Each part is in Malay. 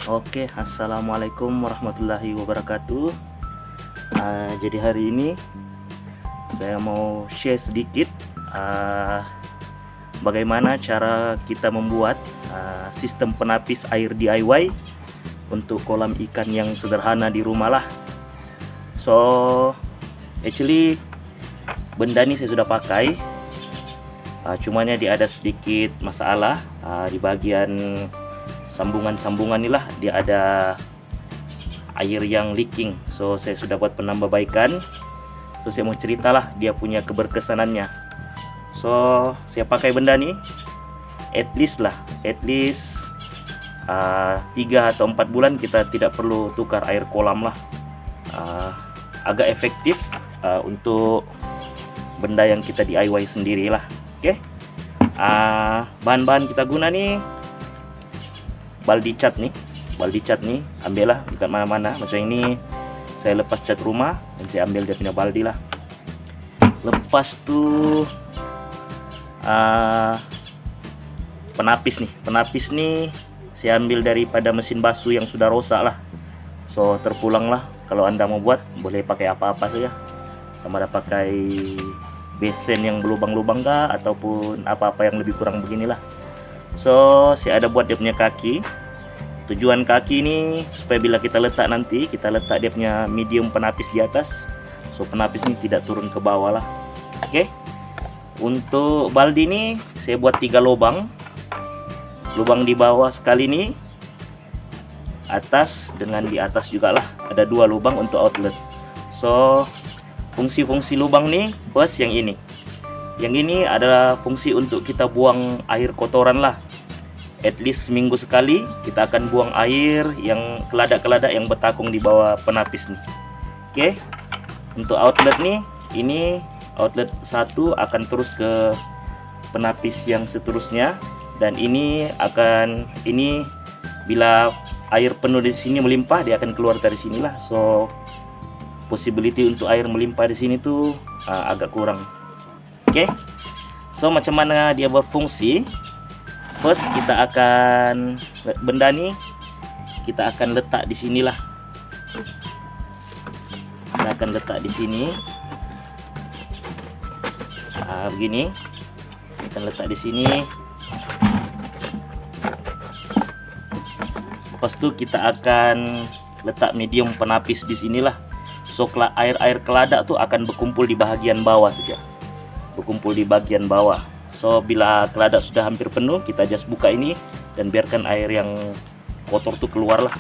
Oke, assalamualaikum warahmatullahi wabarakatuh. Jadi hari ini saya mau share sedikit bagaimana cara kita membuat sistem penapis air DIY untuk kolam ikan yang sederhana di rumah lah. So, actually benda ini saya sudah pakai, cuman ya dia ada sedikit masalah di bagian sambungan-sambungan inilah, dia ada air yang leaking. So saya sudah buat penambahbaikan. So saya mau ceritalah dia punya keberkesanannya. So saya pakai benda nih at least 3 atau 4 bulan kita tidak perlu tukar air kolam lah. Agak efektif untuk benda yang kita DIY sendiri lah. Oke. Bahan-bahan kita guna nih baldi cat nih, ambillah dekat mana-mana. Macam ini saya lepas cat rumah dan saya ambil dia punya baldi lah. Lepas tuh penapis nih saya ambil daripada mesin basuh yang sudah rosak lah. So terpulang lah, kalau anda mau buat boleh pakai apa-apa saja, sama ada pakai besen yang berlubang-lubang kah, ataupun apa-apa yang lebih kurang beginilah. So saya ada buat dia punya kaki. Tujuan kaki ini supaya bila kita letak nanti, kita letak dia punya medium penapis di atas, so penapis ini tidak turun ke bawah lah. Oke. Untuk baldi ini saya buat 3 lubang. Lubang di bawah sekali nih, atas dengan di atas juga lah, ada 2 lubang untuk outlet. So fungsi-fungsi lubang nih, first yang ini adalah fungsi untuk kita buang air kotoran lah. At least seminggu sekali kita akan buang air yang keladak-keladak yang bertakung di bawah penapis nih. Oke. Untuk outlet nih, ini outlet 1 akan terus ke penapis yang seterusnya, dan ini bila air penuh di sini melimpah, dia akan keluar dari sinilah. So possibility untuk air melimpah di sini tuh agak kurang. Oke. So macam mana dia berfungsi? First kita akan benda nih kita akan letak di sinilah. Kita akan letak di sini. Begini. Kita letak di sini. Lepas itu kita akan letak medium penapis di sinilah. So air keladak tuh akan berkumpul di bagian bawah saja. So bila keladak sudah hampir penuh, kita just buka ini dan biarkan air yang kotor tuh keluar lah.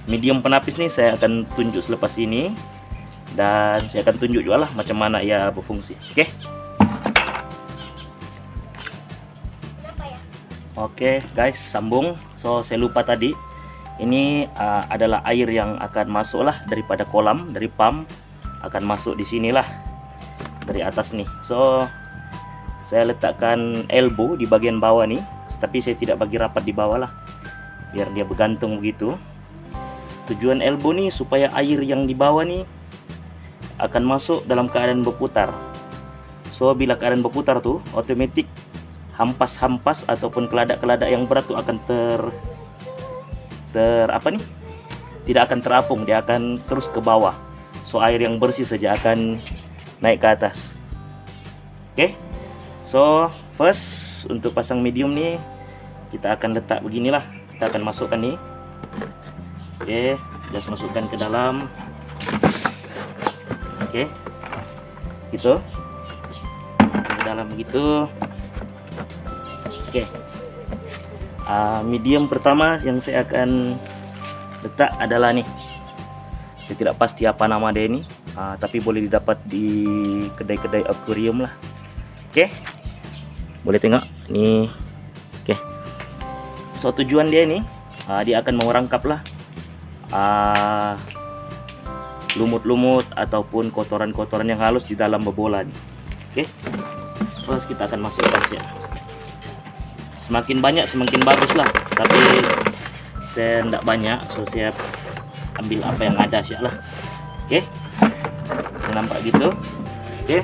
Medium penapis nih saya akan tunjuk selepas ini, dan saya akan tunjuk juga lah macam mana ia berfungsi. Oke. Oke guys, sambung. So saya lupa tadi, ini adalah air yang akan masuk lah daripada kolam, dari pump akan masuk di sinilah dari atas nih. So saya letakkan elbow di bagian bawah nih, tapi saya tidak bagi rapat di bawah lah, biar dia bergantung begitu. Tujuan elbow nih supaya air yang di bawah nih akan masuk dalam keadaan berputar. So bila keadaan berputar tuh otomatis hampas-hampas ataupun keladak-keladak yang berat tuh akan tidak akan terapung, dia akan terus ke bawah. So air yang bersih saja akan naik ke atas. Oke. So first untuk pasang medium nih kita akan letak beginilah. Kita akan masukkan nih. Oke, just masukkan ke dalam. Oke, gitu, ke dalam begitu. Oke. Medium pertama yang saya akan letak adalah nih, saya tidak pasti apa nama dia ini, tapi boleh didapat di kedai-kedai akuarium lah. Oke, boleh tengok nih. Oke. So tujuan dia ini dia akan merangkap lah lumut-lumut ataupun kotoran-kotoran yang halus di dalam bola nih. Oke. Terus kita akan masukkan sih. Semakin banyak semakin bagus lah, tapi saya tidak banyak, so saya ambil apa yang ada sih lah. Oke. Nampak gitu. Oke.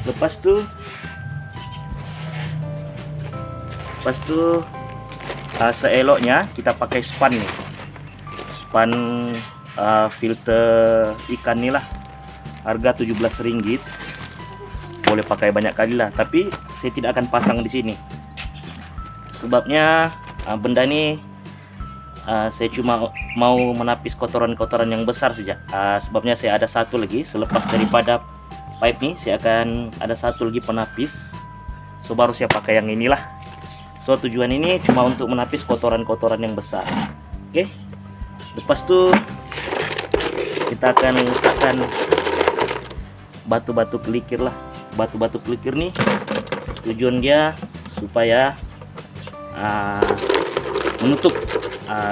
Lepas tuh seeloknya kita pakai span nih. span filter ikan nih lah, harga Rp17. Boleh pakai banyak kali lah, tapi saya tidak akan pasang di sini. Sebabnya benda ini saya cuma mau menapis kotoran-kotoran yang besar saja. Sebabnya saya ada satu lagi selepas daripada pipe nih, saya akan ada satu lagi penapis. So baru saya pakai yang inilah. So tujuan ini cuma untuk menapis kotoran-kotoran yang besar. Oke. Lepas itu kita akan letakkan batu-batu kelikir lah. Batu-batu kelikir nih tujuan dia supaya menutup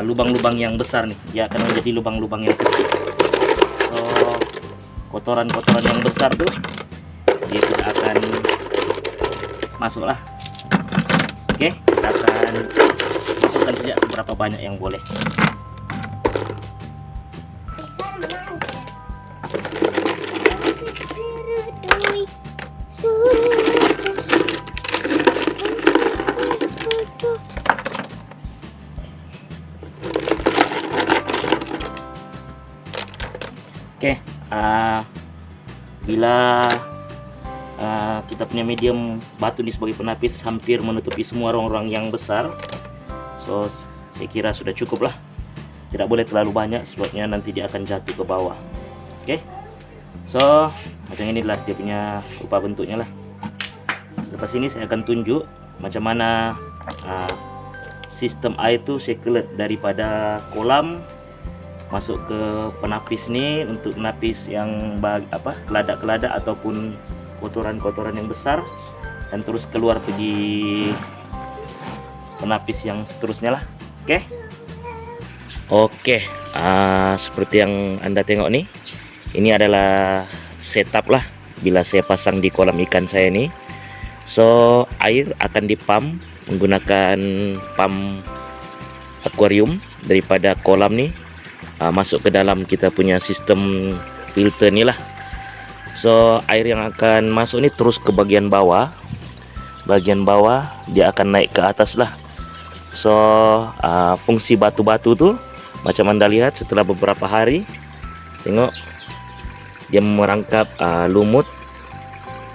lubang-lubang yang besar nih. Dia akan menjadi lubang-lubang yang kecil. So kotoran-kotoran yang besar tuh dia tidak akan masuk lah. Oke, kita akan masukkan saja seberapa banyak yang boleh. Oke, bila kita punya medium batu ini sebagai penapis hampir menutupi semua ruang-ruang yang besar, so saya kira sudah cukup lah. Tidak boleh terlalu banyak sebabnya nanti dia akan jatuh ke bawah. Oke, so macam inilah dia punya rupa bentuknya lah. Lepas ini saya akan tunjuk macam mana sistem air itu circulate daripada kolam masuk ke penapis nih untuk menapis yang keladak-keladak ataupun kotoran-kotoran yang besar, dan terus keluar pergi penapis yang seterusnya lah. Oke, seperti yang Anda tengok nih, ini adalah setup lah bila saya pasang di kolam ikan saya nih. So air akan dipump menggunakan pump akuarium daripada kolam nih, masuk ke dalam kita punya sistem filter nih lah. So air yang akan masuk ini terus ke bagian bawah. Bagian bawah dia akan naik ke atas lah. So fungsi batu-batu tuh macam Anda lihat setelah beberapa hari, tengok dia merangkap lumut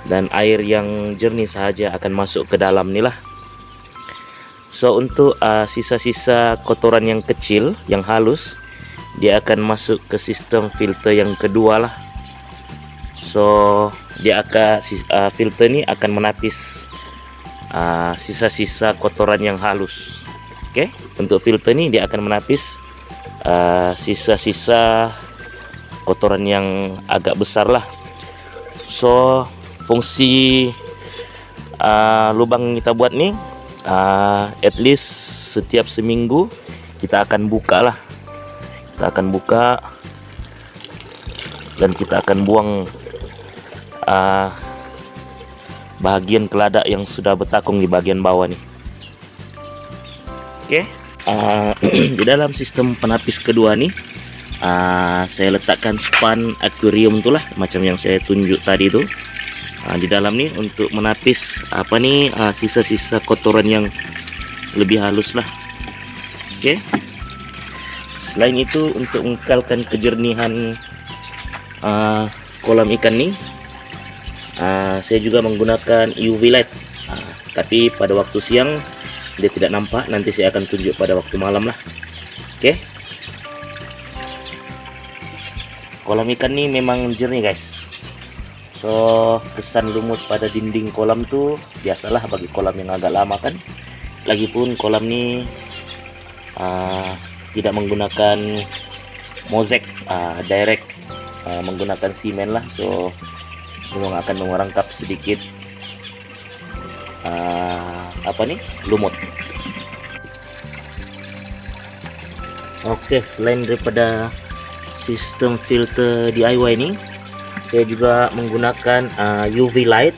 dan air yang jernih sahaja akan masuk ke dalam nih lah. So untuk sisa-sisa kotoran yang kecil yang halus, dia akan masuk ke sistem filter yang kedua lah. So dia akan filter ini akan menapis sisa-sisa kotoran yang halus. Oke, untuk filter ini dia akan menapis sisa-sisa kotoran yang agak besar lah. So fungsi lubang yang kita buat nih, at least setiap seminggu kita akan buka lah. Kita akan buka dan kita akan buang bagian keladak yang sudah bertakung di bagian bawah nih. Oke, di dalam sistem penapis kedua nih, saya letakkan span akuarium itulah macam yang saya tunjuk tadi itu di dalam nih untuk menapis sisa-sisa kotoran yang lebih halus lah. Oke. Selain itu untuk mengekalkan kejernihan kolam ikan nih, saya juga menggunakan UV light, tapi pada waktu siang dia tidak nampak, nanti saya akan tunjuk pada waktu malam lah. Oke. Kolam ikan nih memang jernih guys. So kesan lumut pada dinding kolam tuh biasalah bagi kolam yang agak lama kan. Lagipun kolam ini tidak menggunakan mozaik, direct menggunakan simen lah. So memang akan merangkap sedikit lumut. Oke, selain daripada sistem filter DIY ini, saya juga menggunakan UV light.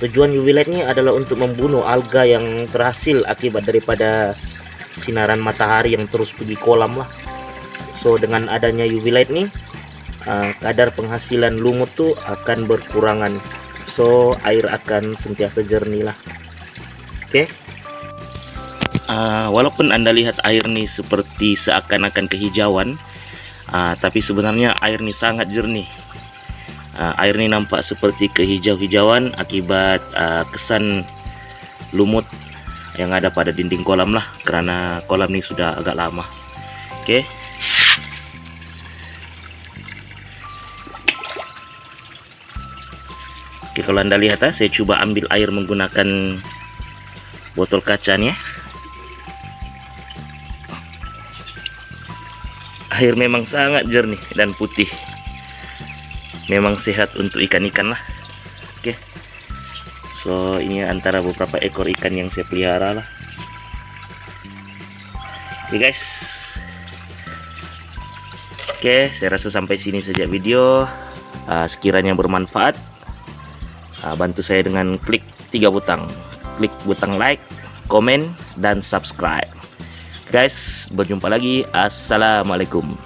Tujuan UV light ini adalah untuk membunuh alga yang terhasil akibat daripada sinaran matahari yang terus pergi kolam lah. So dengan adanya UV light nih, kadar penghasilan lumut tuh akan berkurangan. So air akan sentiasa jernih lah. Oke. Walaupun Anda lihat air nih seperti seakan-akan kehijauan, tapi sebenarnya air nih sangat jernih. Air ini nampak seperti kehijau-hijauan akibat kesan lumut yang ada pada dinding kolam lah, karena kolam ini sudah agak lama. Oke. Oke, kalau Anda lihat saya coba ambil air menggunakan botol kacanya. Air memang sangat jernih dan putih. Memang sehat untuk ikan-ikan lah. Oke. So, ini antara beberapa ekor ikan yang saya pelihara lah. Oke guys. Oke, saya rasa sampai sini saja video. Sekiranya bermanfaat, bantu saya dengan klik 3 butang. Klik butang like, komen, dan subscribe. Guys, berjumpa lagi. Assalamualaikum.